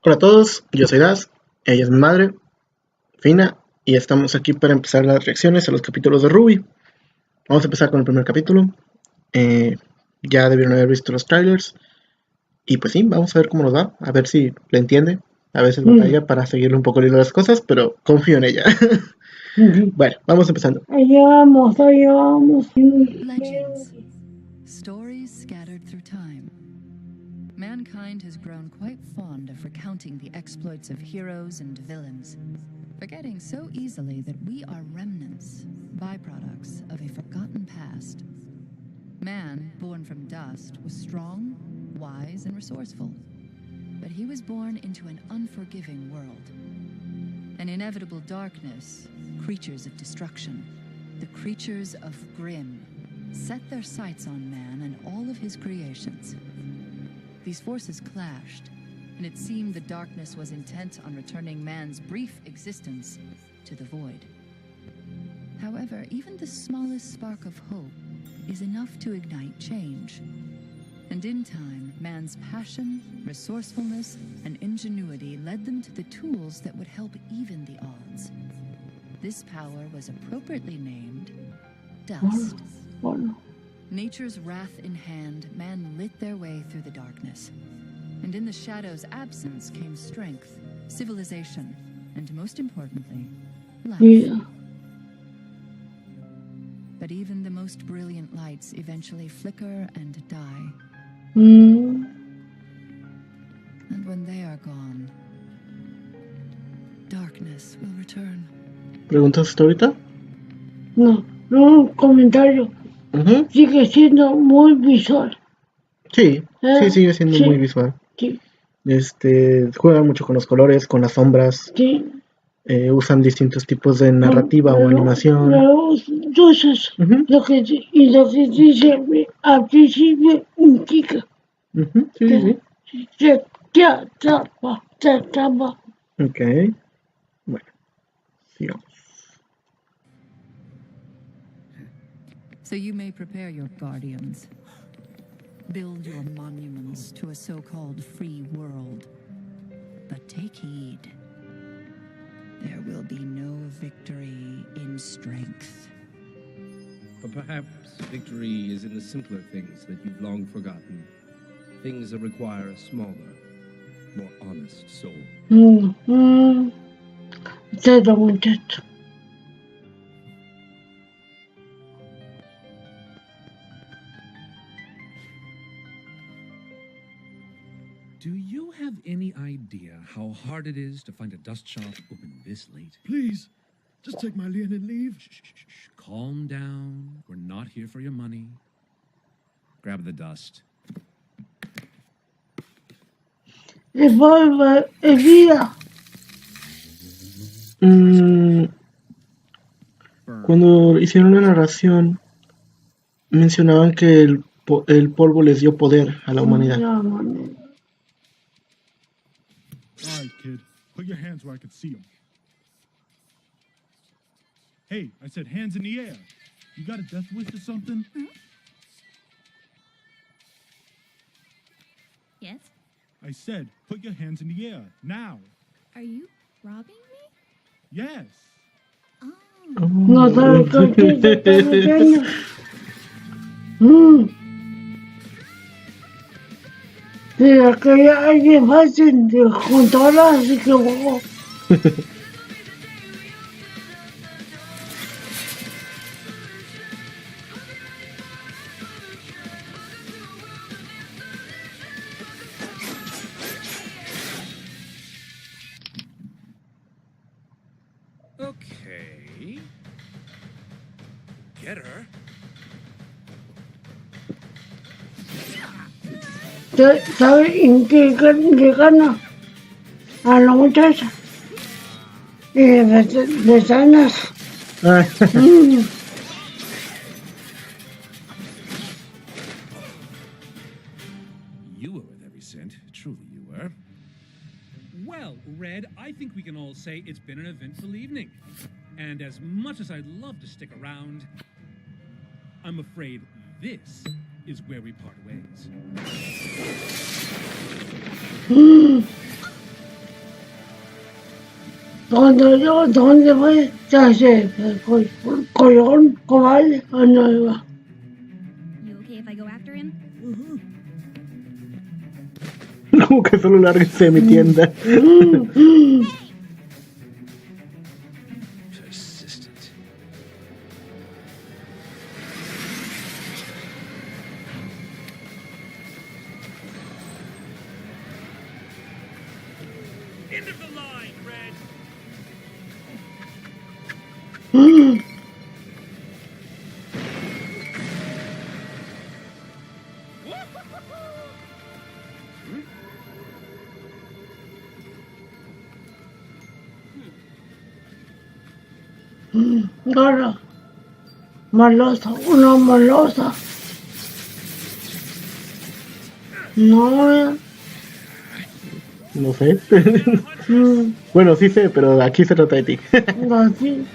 Hola a todos, yo soy Das, ella es mi madre, Fina, y estamos aquí para empezar las reacciones a los capítulos de Ruby. Vamos a empezar con el primer capítulo. Ya debieron haber visto los trailers. Y pues sí, vamos a ver cómo nos va, a ver si le entiende. A veces batalla para seguirle un poco el hilo de las cosas, pero confío en ella. Bueno, vamos empezando. Allá vamos. Legends. Stories scattered through time. Mankind has grown quite fond of recounting the exploits of heroes and villains, forgetting so easily that we are remnants, byproducts of a forgotten past. Man, born from dust, was strong, wise, and resourceful. But he was born into an unforgiving world. An inevitable darkness, creatures of destruction, the creatures of Grimm, set their sights on man and all of his creations. These forces clashed, and it seemed the darkness was intent on returning man's brief existence to the void. However, even the smallest spark of hope is enough to ignite change. And in time, man's passion, resourcefulness, and ingenuity led them to the tools that would help even the odds. This power was appropriately named Dust. Nature's wrath in hand, man lit their way through the darkness. And in the shadow's absence came strength, civilization, and most importantly, life. But even the most brilliant lights eventually flicker and die. And when they are gone, darkness will return. ¿Preguntas hasta ahorita? No, un comentario. Sigue siendo muy visual. Sí, sigue siendo muy visual. Sí. Juegan mucho con los colores, con las sombras. Sí. Usan distintos tipos de narrativa o animación. Entonces, lo que dice al principio indica. Sí. Ya. Ok. Bueno, sigamos. So you may prepare your guardians. Build your monuments to a so-called free world. But take heed. There will be no victory in strength. But perhaps victory is in the simpler things that you've long forgotten. Things that require a smaller, more honest soul. Muchacho. Do you have any idea how hard it is to find a dust shop open this late? Please, just take my lien and leave. Shh. Calm down. We're not here for your money. Grab the dust. Cuando hicieron la narración, mencionaban que el polvo les dio poder a la humanidad. All right, kid. Put your hands where I can see them. Hey, I said hands in the air. You got a death wish or something? Yes? I said, put your hands in the air, now. Are you robbing me? Yes. No sabe con quién se está metiendo. Mira que alguien fácil de juntarla, así que vamos. Okay. Get her. ¿Sabe en qué gana? A la muchacha. De sanas. You were worth every cent. Truly you were. Well, Red, I think we can all say it's been an eventful evening. And as much as I'd love to stick around, I'm afraid this is where we part ways. Cuando yo, ¿dónde fue? Ya sé, Colón, Cobal, ¿a dónde va? You okay if I go after him? Como que solo lárguense de mi tienda. Persistent. End of the line, Red. Gara, malosa, una malosa. No, No sé. mm, Bueno, sí sé, pero aquí se trata de ti. así.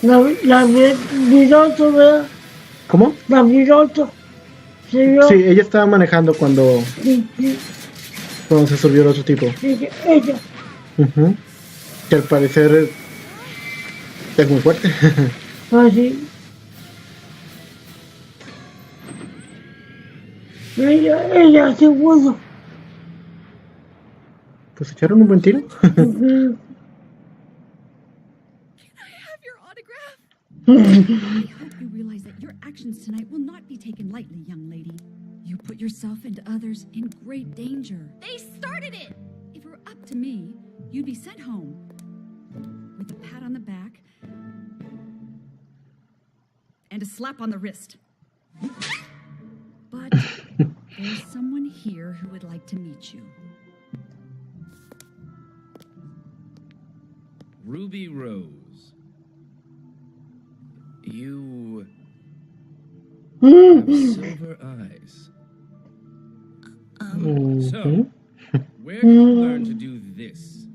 No, la piloto, ¿verdad? ¿Cómo? La piloto. Se vio. Sí, ella estaba manejando cuando se subió el otro tipo. Ella. Ujú. Que al parecer es muy fuerte. Así. Ella se pudo. Pues echaron un buen tiro. Ujú. Have your autograph? I hope you realize that your actions tonight will not be taken lightly, young lady. You put yourself and others in great danger. They started it! If it were up to me, you'd be sent home with a pat on the back and a slap on the wrist. But there's someone here who would like to meet you. Ruby Rose. You have silver eyes. So, where did you learn to do this?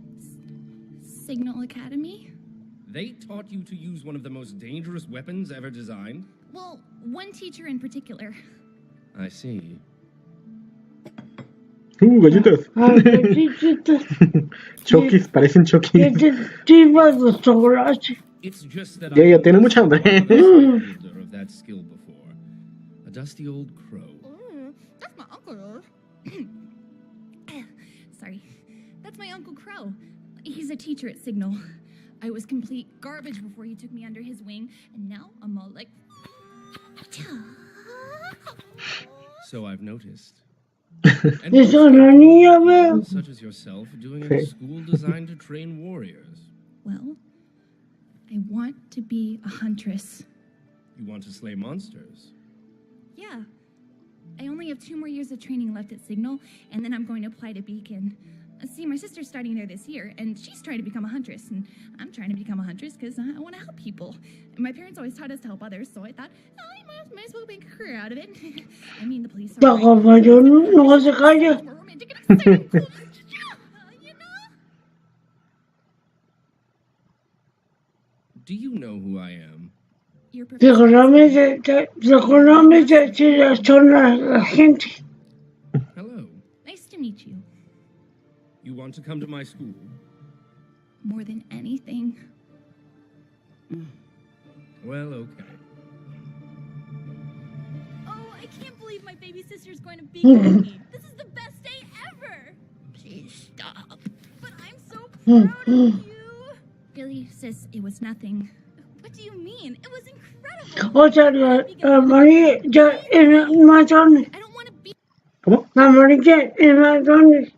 Signal Academy? They taught you to use one of the most dangerous weapons ever designed? Well, one teacher in particular. I see. Galletas. Chiquitas. Chokis, parecen chokis. Tipo de chocolate. It's just that Ya, I ya tiene mucha hambre. holder of that skill before. A dusty old crow. That's my uncle. Sorry. That's my Uncle Crow. He's a teacher at Signal. I was complete garbage before he took me under his wing, and now I'm all like... So I've noticed. Es una niña, veo. Such as yourself doing in a school designed to train warriors. Well, I want to be a huntress. You want to slay monsters. Yeah. I only have 2 more years of training left at Signal, and then I'm going to apply to Beacon. See, my sister's starting there this year, and she's trying to become a huntress, and I'm trying to become a huntress because I want to help people. And my parents always taught us to help others, so I thought, oh, I might as well make a career out of it. I mean, the police are... La compañía no se calla. more romantic and exciting. You know? Do you know who I am? Your professor... Seguramente son la gente. Hello. Nice to meet you. You want to come to my school? More than anything. Well, okay. Oh, I can't believe my baby sister's going to Beacon with me. This is the best day ever. Please stop. But I'm so proud of you. Really, sis, it was nothing. What do you mean? It was incredible. O sea, la María ya es más grande. I don't want to be... ¿Cómo? La María es más grande.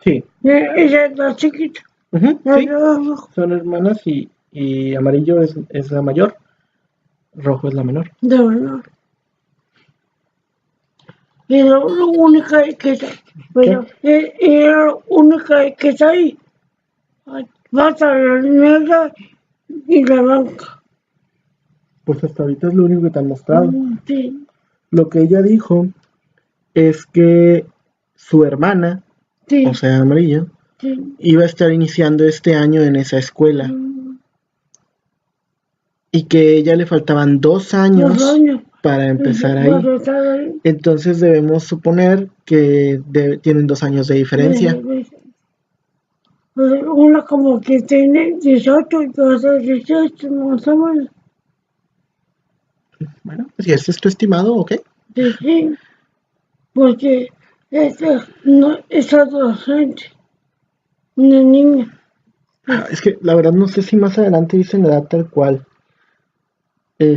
Sí. Ella es la chiquita. Sí. Son hermanas y Amarillo es la mayor. Rojo es la menor. de menor. Y lo única que está, pero y lo única que está ahí, va a estar la negra y la blanca. Pues hasta ahorita es lo único que te han mostrado. Sí, Lo que ella dijo es que su hermana, sí, o sea, Amarillo, sí. iba a estar iniciando este año en esa escuela y que ella le faltaban 2 años 2 años. para empezar Va ahí. a estar ahí. Entonces debemos suponer que tienen 2 años de diferencia. Una como que tiene 18 y otra 18, más o menos. Bueno, pues si ese es tu estimado, ok. Sí, sí, porque no es adolescente, una niña. Es que la verdad no sé si más adelante dicen la edad tal cual. Pero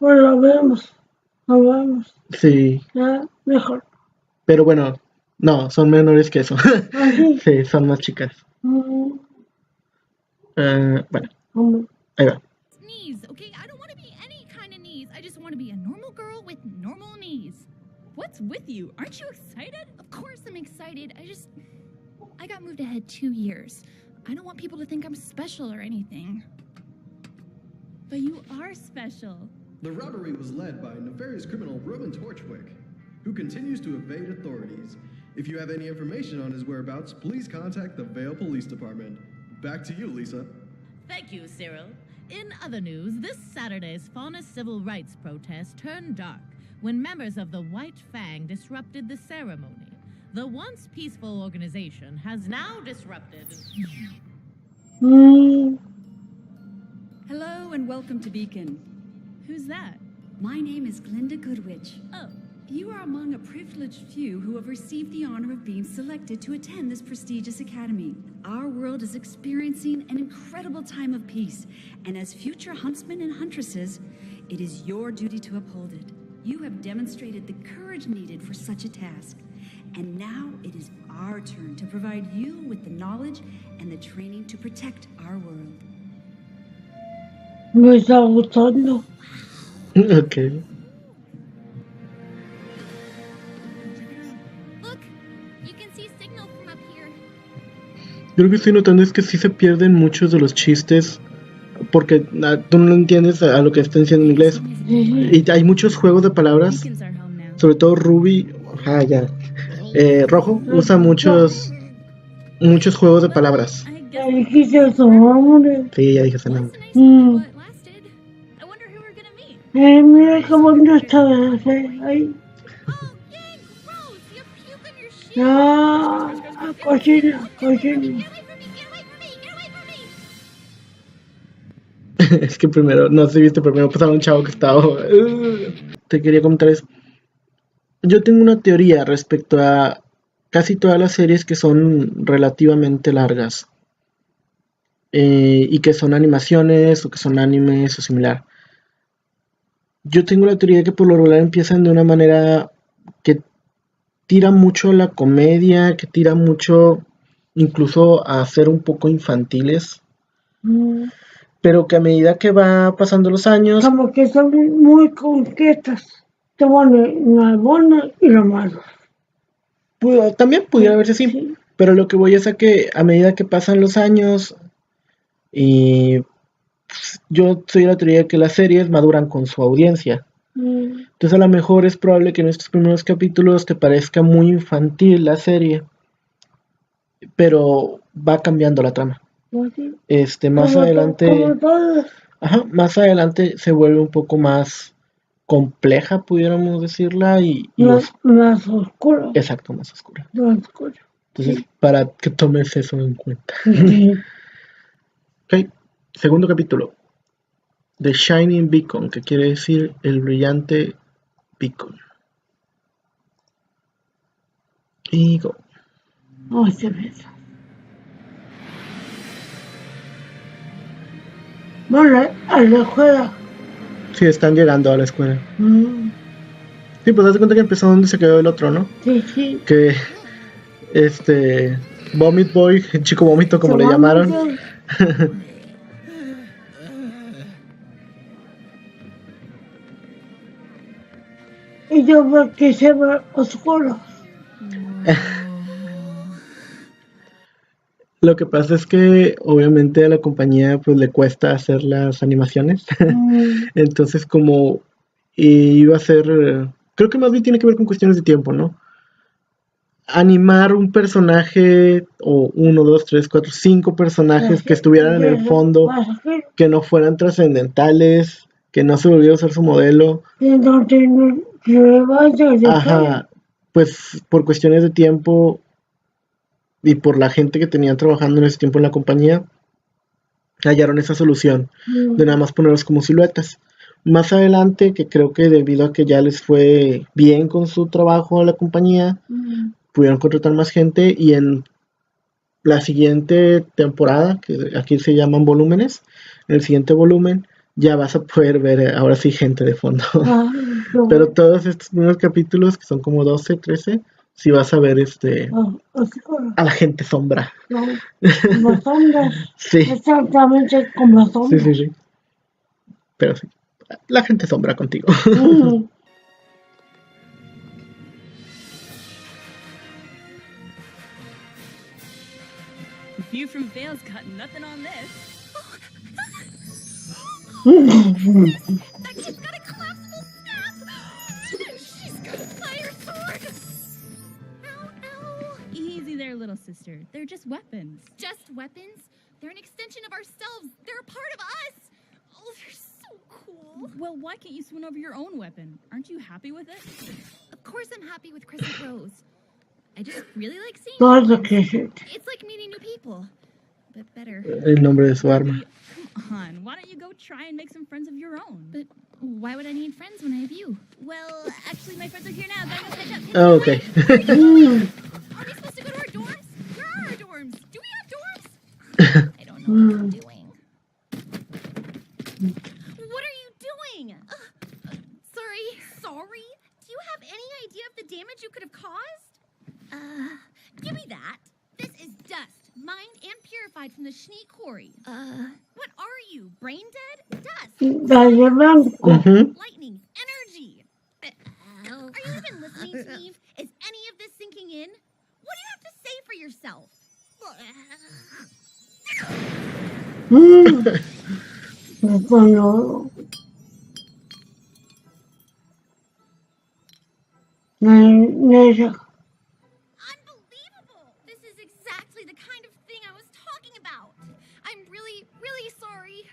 Pues lo vemos, sí, ya mejor. pero bueno, no, son menores que eso. Así, Sí, son más chicas. Bueno, ahí va. Knees, okay? I don't want to be any kind of knees. I just want to be a normal girl with normal knees. What's with you? Aren't you excited? Of course I'm excited. I got moved ahead 2 years. I don't want people to think I'm special or anything. But you are special. The robbery was led by nefarious criminal Roman Torchwick, who continues to evade authorities. If you have any information on his whereabouts, please contact the Vale Police Department. Back to you, Lisa. Thank you, Cyril. In other news, this Saturday's Fauna civil rights protest turned dark when members of the White Fang disrupted the ceremony. The once peaceful organization has now disrupted. Hello and welcome to Beacon. Who's that? My name is Glinda Goodwitch. Oh, You are among a privileged few who have received the honor of being selected to attend this prestigious academy. Our world is experiencing an incredible time of peace, and as future huntsmen and huntresses, it is your duty to uphold it. You have demonstrated the courage needed for such a task, and now it is our turn to provide you with the knowledge and the training to protect our world. Me está gustando. Ok. Look, you can see signal from up here. Yo lo que estoy notando es que sí se pierden muchos de los chistes porque tú no entiendes a lo que están diciendo en inglés. Y hay muchos juegos de palabras, sobre todo Ruby, Rojo usa muchos juegos de palabras. Ya dijiste su nombre. Sí, ya dije ese nombre. Mira qué bonito está ahí. Cochina. Es que primero, no sé si viste, primero pasaba un chavo que estaba... Te quería comentar eso. Yo tengo una teoría respecto a casi todas las series que son relativamente largas. Y que son animaciones o que son animes o similar. Yo tengo la teoría de que por lo regular empiezan de una manera que tira mucho a la comedia, que tira mucho incluso a ser un poco infantiles, pero que a medida que va pasando los años... Como que son muy concretas. Te ponen la buena y la mala. También pudiera verse así, sí. Pero lo que voy es a que a medida que pasan los años y... Yo soy de la teoría de que las series maduran con su audiencia. Entonces a lo mejor es probable que en estos primeros capítulos te parezca muy infantil la serie, pero va cambiando la trama. Más adelante, más adelante se vuelve un poco más compleja, pudiéramos decirla, y más oscura. Exacto, más oscura. Entonces, sí. Para que tomes eso en cuenta. Ok. Segundo capítulo, The Shining Beacon, que quiere decir el brillante beacon. Y go. Se ve. Bueno, a la escuela. Sí, están llegando a la escuela. Sí, pues date cuenta que empezó donde se quedó el otro, ¿no? Sí. Que, Vomit Boy, el chico vómito como le llamaron. y yo veo que se ve oscuro. Lo que pasa es que obviamente a la compañía pues le cuesta hacer las animaciones. Entonces como iba a ser, creo que más bien tiene que ver con cuestiones de tiempo, ¿no? Animar un personaje o 1, 2, 3, 4, 5 personajes que estuvieran en el fondo, que no fueran trascendentales, que no se volviera a usar su modelo. Ajá, pues por cuestiones de tiempo y por la gente que tenían trabajando en ese tiempo en la compañía, hallaron esa solución de nada más ponerlos como siluetas. Más adelante, que creo que debido a que ya les fue bien con su trabajo a la compañía, pudieron contratar más gente y en la siguiente temporada, que aquí se llaman volúmenes, en el siguiente volumen ya vas a poder ver ahora sí gente de fondo. Pero todos estos primeros capítulos, que son como 12, 13, sí vas a ver a la gente sombra. Las sombras. Sí. Exactamente como las sombras. Sí. Pero sí, la gente sombra contigo. You from Vale's got nothing on this. That kid's got a collapsible staff! She's got a fire sword! Ow. Easy there, little sister. They're just weapons. Just weapons? They're an extension of ourselves. They're a part of us. Oh, they're so cool. Well, why can't you swing over your own weapon? Aren't you happy with it? Of course I'm happy with Crescent Rose. I just really like seeing It's like meeting new people, but better. El nombre de su arma. Come on, why don't you go try and make some friends of your own? But why would I need friends when I have you? Well, actually, my friends are here now. Gotta go catch up. Oh, okay. Are we supposed to go to our dorms? Where are our dorms? Do we have dorms? I don't know what I'm doing. What are you doing? Sorry. Sorry? Do you have any idea of the damage you could have caused? Give me that. This is dust, mined and purified from the Schnee Quarry. What are you, brain dead? Dust. Lightning, energy. Are you even listening, Steve? Is any of this sinking in? What do you have to say for yourself? Unbelievable! This is exactly the kind of thing I was talking about. I'm really, really sorry.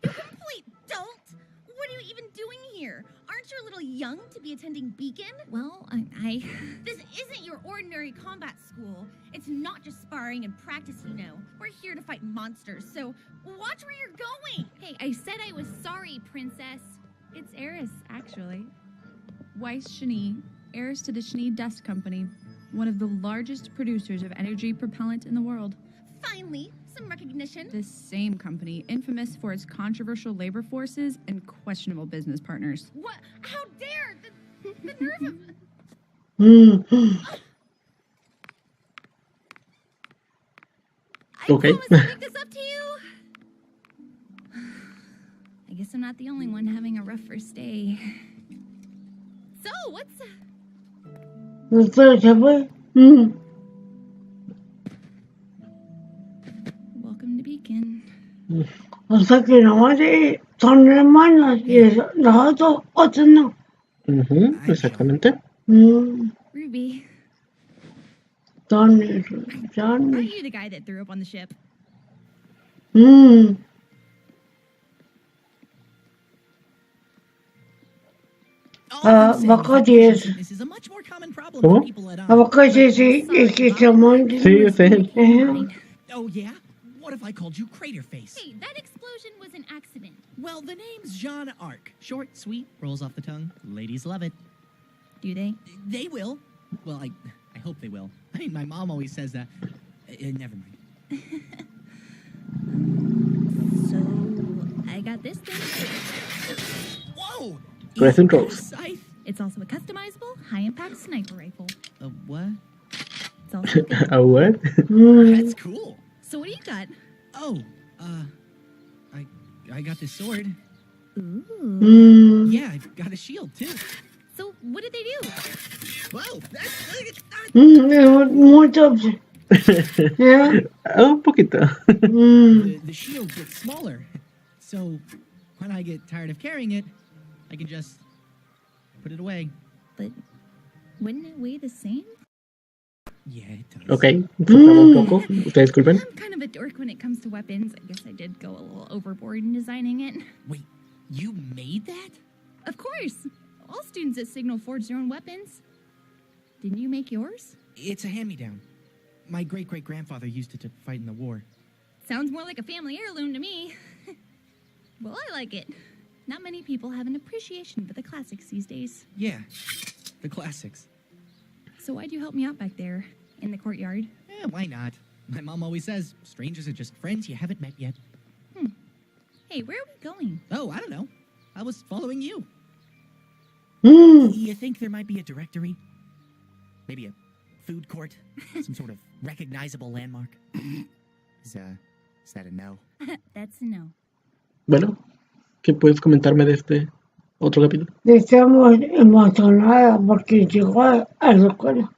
You complete dolt! What are you even doing here? Aren't you a little young to be attending Beacon? Well, I... This isn't your ordinary combat school. It's not just sparring and practice, you know. We're here to fight monsters, so watch where you're going! Hey, I said I was sorry, princess. It's Eris, actually. Weiss Schnee, heiress to the Schnee Dust Company, one of the largest producers of energy propellant in the world. Finally, some recognition. This same company, infamous for its controversial labor forces and questionable business partners. What? How dare! The nerve of... Okay. I promise to make this up to you. I guess I'm not the only one having a rough first day. So, what's... Welcome to Beacon. O sea que nomás son hermanas y nosotros otros no. Exactamente. Ruby. Johnny. Are you the guy that threw up on the ship? Abacates. This is a much more common problem ¿Cómo? than people let on. Abacates y que se monte. Sí, yo sé. Oh yeah? What if I called you Craterface? Hey, that explosion was an accident. Well, the name's Jeanne Arc. Short, sweet, rolls off the tongue. Ladies love it. Do they? They will. Well, I hope they will. I mean, my mom always says that. Never mind. So, I got this thing. Whoa! Crescent Rose. It's also a customizable, high-impact sniper rifle. A what? It's also good. A what? That's cool. So what do you got? Oh, I got this sword. Ooh. Yeah, I've got a shield too. So, what did they do? Whoa, Mucho. Yeah. Un poquito. The shield gets smaller. So when I get tired of carrying it, I can just put it away. But wouldn't it weigh the same? Yeah, it does. Ok, enfocamos un poco. Ustedes disculpen. I'm kind of a dork when it comes to weapons. I guess I did go a little overboard in designing it. Wait, you made that? Of course. All students at Signal forge their own weapons. Didn't you make yours? It's a hand-me-down. My great-great-grandfather used it to fight in the war. Sounds more like a family heirloom to me. Well, I like it. Not many people have an appreciation for the classics these days. Yeah, the classics. So why'd you help me out back there, in the courtyard? Yeah, why not? My mom always says, strangers are just friends you haven't met yet. Hey, where are we going? Oh, I don't know. I was following you. Mm. You think there might be a directory? Maybe a food court? Some sort of recognizable landmark? Is that a no? That's a no. Bueno, ¿qué puedes comentarme de este otro capítulo? Estamos emocionadas porque llegó a la escuela.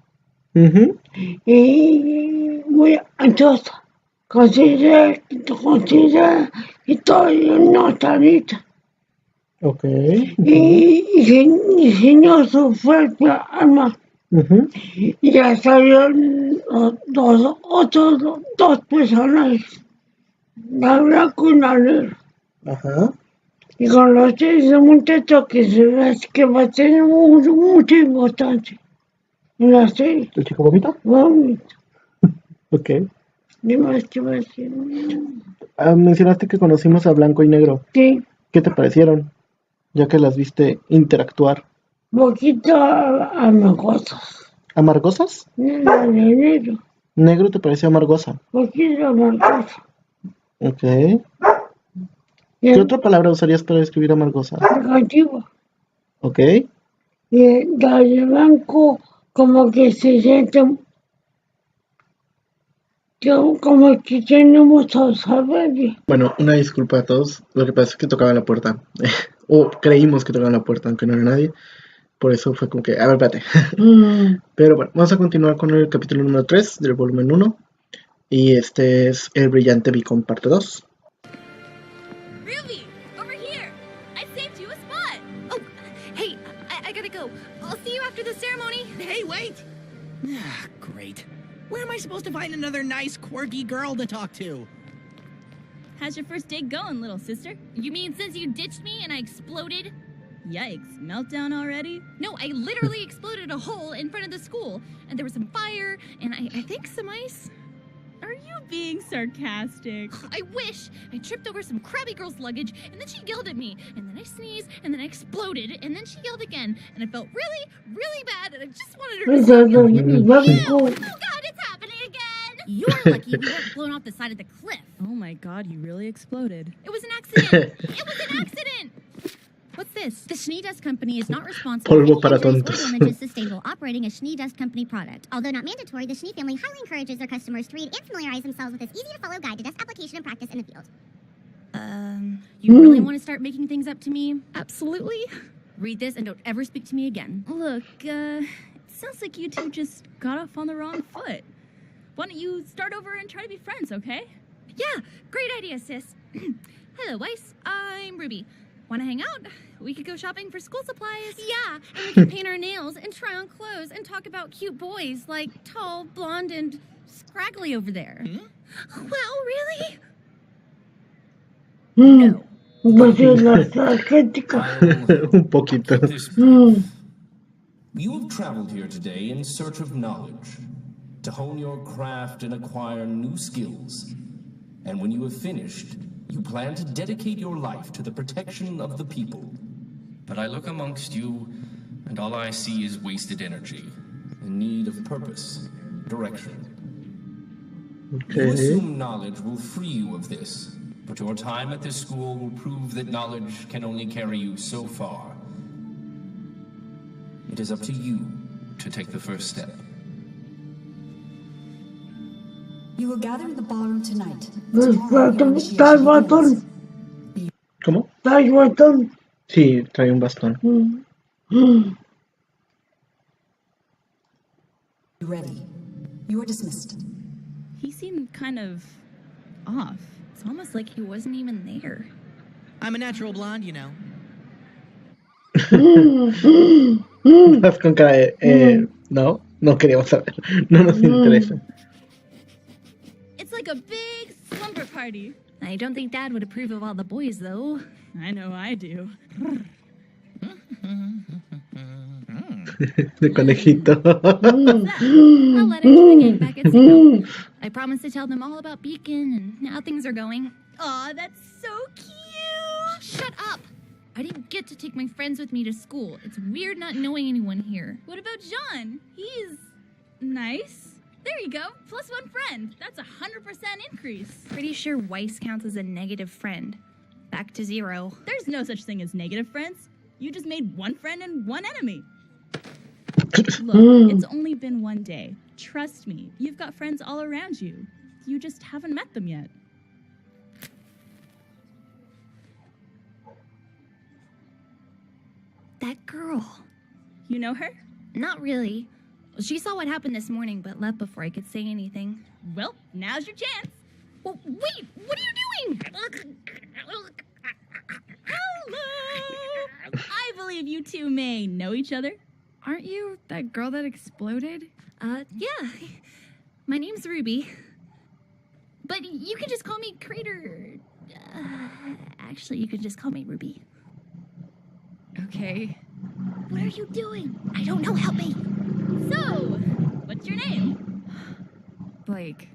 Y muy ansiosa. Considera y todavía no está lista. Ok. Y enseñó su fuerte arma. Y ya salieron otros dos personajes. La blanca y la negra. Ajá. Y conocí a ese muchacho que se ve que va a tener mucha importancia en la serie. ¿El chico bonito? Bonito. Ok. Dime qué va a decir. Mencionaste que conocimos a Blanco y Negro. Sí. ¿Qué te parecieron? Ya que las viste interactuar. Poquito amargosas. ¿Amargosas? La de negro. ¿Negro te pareció amargosa? Poquito amargosa. Ok. ¿Qué otra palabra usarías para describir amargosa? Negativa. Ok. Y la de blanco como que se siente como que tiene mucho saber. Bueno, una disculpa a todos. Lo que pasa es que tocaba la puerta. O creímos que tocaba la puerta, aunque no era nadie. Por eso fue como que, a ver, espérate. Pero bueno, vamos a continuar con el capítulo número 3 del volumen 1. Y este es El Brillante Beacon parte 2. Ruby, over here. I saved you a spot. Oh, hey, I gotta go. I'll see you after the ceremony. Hey, wait! Great. Where am I supposed to find another nice, quirky girl to talk to? How's your first day going, little sister? You mean since you ditched me and I exploded? Yikes, meltdown already? No, I literally exploded a hole in front of the school. And there was some fire, and I think some ice. Are you being sarcastic? I wish! I tripped over some crabby girl's luggage, and then she yelled at me. And then I sneezed, and then I exploded, and then she yelled again. And I felt really, really bad, and I just wanted her to stop yelling at me. Oh God, it's happening again! You're lucky you weren't blown off the side of the cliff. Oh my god, you really exploded. It was an accident! It was an accident! What's this? The Schnee Dust Company is not responsible Polvo for para any injuries tontos. or damages sustained while operating a Schnee Dust Company product. Although not mandatory, the Schnee family highly encourages their customers to read and familiarize themselves with this easy-to-follow guide to dust application and practice in the field. You really want to start making things up to me? Absolutely. Read this and don't ever speak to me again. Look, it sounds like you two just got off on the wrong foot. Why don't you start over and try to be friends, okay? Yeah, great idea, sis. Hello, Weiss. I'm Ruby. Want to hang out? We could go shopping for school supplies. Yeah, and we can paint our nails and try on clothes and talk about cute boys like tall, blonde, and scraggly over there. Well, really? No. Sarcástica. Un poquito. You have traveled here today in search of knowledge, to hone your craft and acquire new skills. And when you have finished, you plan to dedicate your life to the protection of the people. But I look amongst you, and all I see is wasted energy, in need of purpose, direction. You assume knowledge will free you of this, but your time at this school will prove that knowledge can only carry you so far. It is up to you to take the first step. You will gather in the ballroom tonight. ¿Traes bastón? ¿Cómo? ¿Traes bastón? Sí, trae un bastón. Ready. You are dismissed. He seemed kind of off. It's almost like he wasn't even there. I'm a natural blonde, you know. Estás con cara de, no queríamos saber. No nos interesa. It's like a big slumber party. I don't think Dad would approve of all the boys, though. I know I do. De conejito. I'll let into the gang back at Signal. I promised to tell them all about Beacon and how things are going. Aw, that's so cute! Shut up! I didn't get to take my friends with me to school. It's weird not knowing anyone here. What about John? He's nice. There you go, plus one friend. That's 100% increase. Pretty sure Weiss counts as a negative friend. Back to 0. There's no such thing as negative friends. You just made one friend and one enemy. Look, it's only been one day. Trust me, you've got friends all around you. You just haven't met them yet. That girl. You know her? Not really. She saw what happened this morning, but left before I could say anything. Well, now's your chance. Well, wait, what are you doing? Hello! I believe you two may know each other. Aren't you that girl that exploded? Yeah. My name's Ruby. But you can just call me Crater. Actually, you could just call me Ruby. Okay. What are you doing? I don't know, help me. So, what's your name? Blake.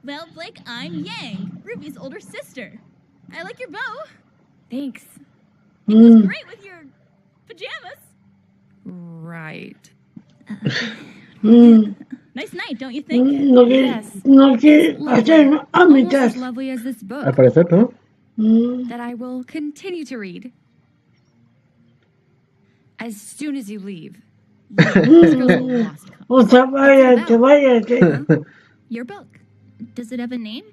Well, Blake, I'm Yang, Ruby's older sister. I like your bow. Thanks. It goes great with your pajamas. Right. Nice night, don't you think? Yes. Almost as lovely as this book. Al parecer, ¿no? That I will continue to read. As soon as you leave. Your book. Does it have a name?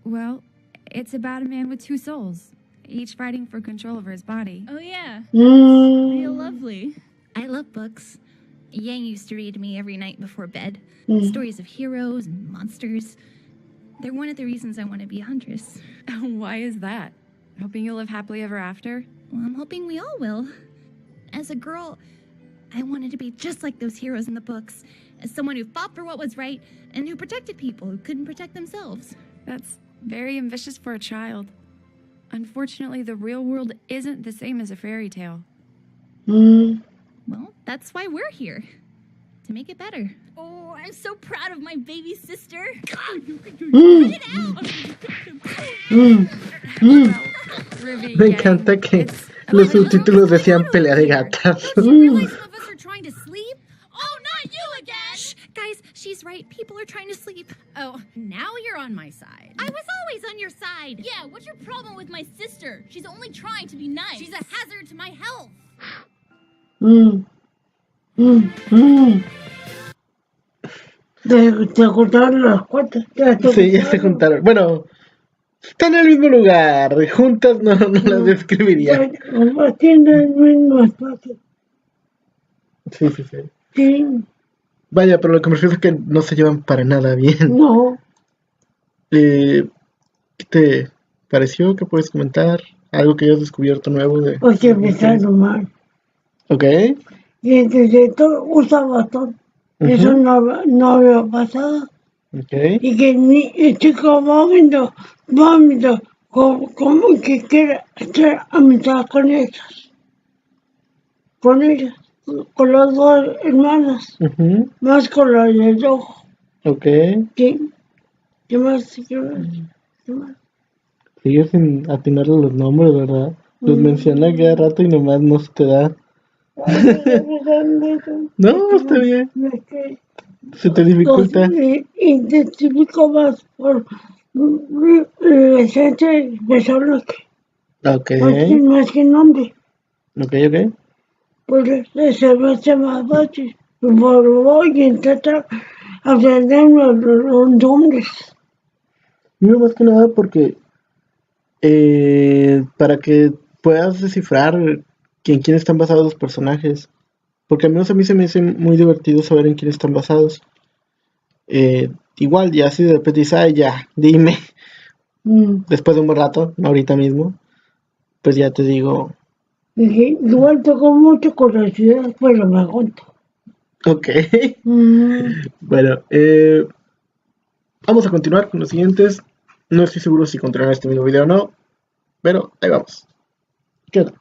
Well, it's about a man with 2 souls, each fighting for control over his body. Oh, yeah. Real lovely. I love books. Yang used to read to me every night before bed. Stories of heroes and monsters. They're one of the reasons I want to be a huntress. Why is that? Hoping you'll live happily ever after? Well, I'm hoping we all will. As a girl, I wanted to be just like those heroes in the books. As someone who fought for what was right and who protected people who couldn't protect themselves. That's very ambitious for a child. Unfortunately, the real world isn't the same as a fairy tale. Well, that's why we're here. To make it better. Oh, I'm so proud of my baby sister. Me encanta que los subtítulos decían pelea de gatas. Trying to sleep? Oh, not you again! Shh, guys, she's right. People are trying to sleep. Oh, now you're on my side. I was always on your side. Yeah, what's your problem with my sister? She's only trying to be nice. She's a hazard to my health. ¿Te juntaron las cuentas? Sí, ya se juntaron. Bueno, están en el mismo lugar. Juntas no las describiría. Bueno, tienen el mismo espacio. Sí. Sí. Vaya, pero lo que me refiero es que no se llevan para nada bien. No. ¿Qué te pareció? ¿Qué puedes comentar? ¿Algo que hayas descubierto nuevo? Porque empezaron mal. Ok. Y entonces usa bastón. Eso no había pasado. Okay. Y que el chico vómito, como que quiere hacer amistad con ellas. Con las 2 hermanas. Más con la del ojo. Ok. Sí. ¿Qué más? Sigues sin atinarle los nombres, ¿verdad? Los menciona cada rato y nomás no se te da. No, está bien. Se te dificulta. Identifico más por la gente de personas que más que nombre. Ok. Pues se me hace más fácil. Voy a intentar aprender los nombres. No, más que nada porque para que puedas descifrar en quién están basados los personajes. Porque al menos a mí se me hace muy divertido saber en quién están basados. Igual, y así de repente dice, ay, ya, dime. Después de un buen rato, no ahorita mismo, pues ya te digo. Igual tengo mucha curiosidad, pero me aguanto. Ok. Bueno, vamos a continuar con los siguientes. No estoy seguro si continuará este mismo video o no, pero ahí vamos. ¿Qué onda?